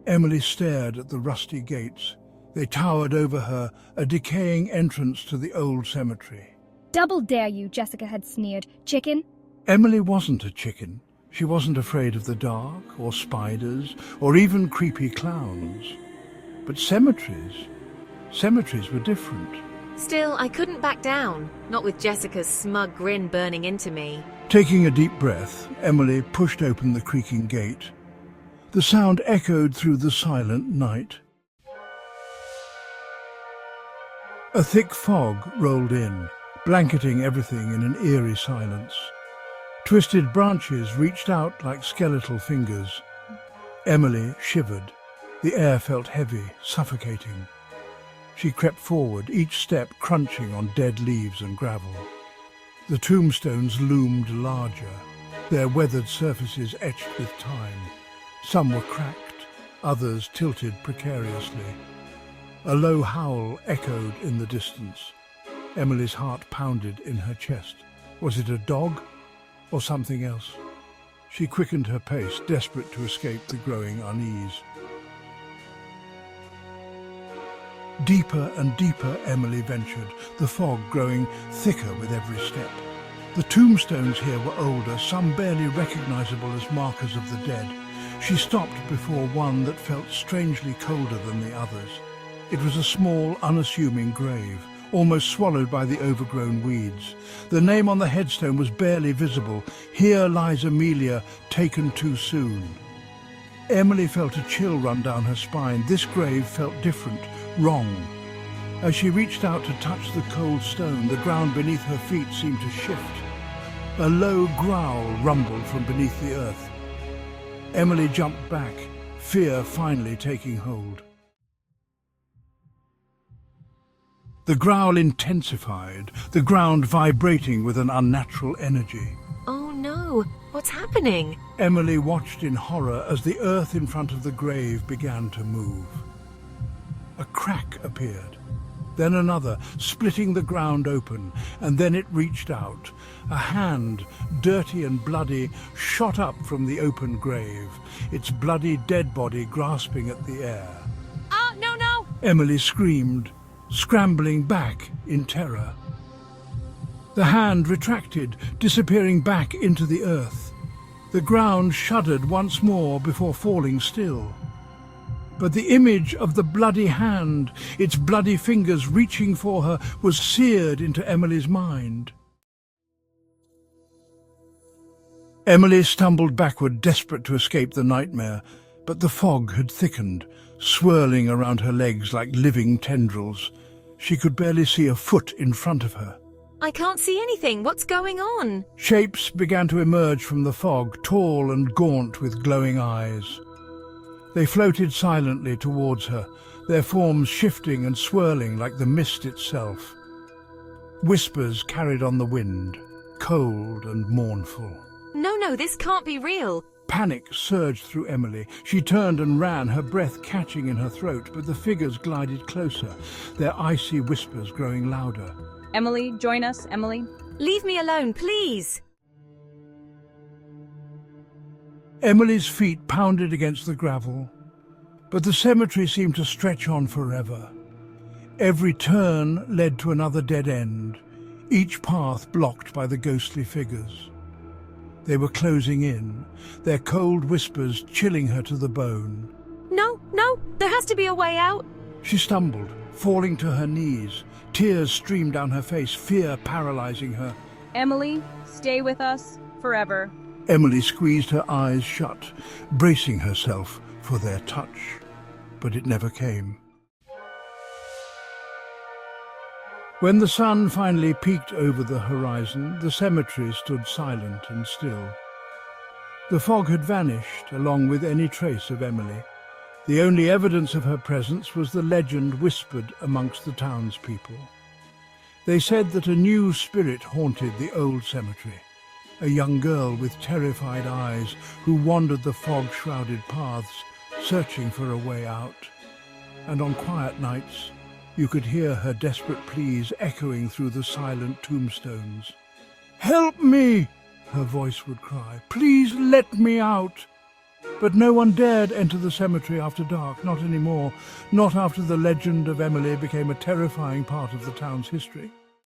Emily stared at the rusty gates. They towered over her, a decaying entrance to the old cemetery. Double dare you, Jessica had sneered. Chicken? Emily wasn't a chicken. She wasn't afraid of the dark, or spiders, or even creepy clowns. But cemeteries were different. Still, I couldn't back down, not with Jessica's smug grin burning into me. Taking a deep breath, Emily pushed open the creaking gate. The sound echoed through the silent night. A thick fog rolled in, blanketing everything in an eerie silence. Twisted branches reached out like skeletal fingers. Emily shivered. The air felt heavy, suffocating. She crept forward, each step crunching on dead leaves and gravel. The tombstones loomed larger, their weathered surfaces etched with time. Some were cracked, others tilted precariously. A low howl echoed in the distance. Emily's heart pounded in her chest. Was it a dog or something else? She quickened her pace, desperate to escape the growing unease. Deeper and deeper Emily ventured, the fog growing thicker with every step. The tombstones here were older, some barely recognizable as markers of the dead. She stopped before one that felt strangely colder than the others. It was a small, unassuming grave, almost swallowed by the overgrown weeds. The name on the headstone was barely visible. Here lies Amelia, taken too soon. Emily felt a chill run down her spine. This grave felt different, wrong. As she reached out to touch the cold stone, the ground beneath her feet seemed to shift. A low growl rumbled from beneath the earth. Emily jumped back, fear finally taking hold. The growl intensified, the ground vibrating with an unnatural energy. Oh no, what's happening? Emily watched in horror as the earth in front of the grave began to move. A crack appeared, then another, splitting the ground open, and then it reached out. A hand, dirty and bloody, shot up from the open grave, its bloody dead body grasping at the air. Ah, no, no! Emily screamed, scrambling back in terror. The hand retracted, disappearing back into the earth. The ground shuddered once more before falling still. But the image of the bloody hand, its bloody fingers reaching for her, was seared into Emily's mind. Emily stumbled backward, desperate to escape the nightmare, but the fog had thickened, swirling around her legs like living tendrils. She could barely see a foot in front of her. I can't see anything. What's going on? Shapes began to emerge from the fog, tall and gaunt with glowing eyes. They floated silently towards her, their forms shifting and swirling like the mist itself. Whispers carried on the wind, cold and mournful. No, this can't be real. Panic surged through Emily. She turned and ran, her breath catching in her throat, but the figures glided closer, their icy whispers growing louder. Emily, join us, Emily. Leave me alone, please. Emily's feet pounded against the gravel, but the cemetery seemed to stretch on forever. Every turn led to another dead end, each path blocked by the ghostly figures. They were closing in, their cold whispers chilling her to the bone. No, there has to be a way out. She stumbled, falling to her knees. Tears streamed down her face, fear paralyzing her. Emily, stay with us forever. Emily squeezed her eyes shut, bracing herself for their touch, but it never came. When the sun finally peeked over the horizon, the cemetery stood silent and still. The fog had vanished, along with any trace of Emily. The only evidence of her presence was the legend whispered amongst the townspeople. They said that a new spirit haunted the old cemetery, a young girl with terrified eyes who wandered the fog-shrouded paths, searching for a way out. And on quiet nights, you could hear her desperate pleas echoing through the silent tombstones. "Help me!" her voice would cry. "Please let me out!" But no one dared enter the cemetery after dark, not anymore, not after the legend of Emily became a terrifying part of the town's history.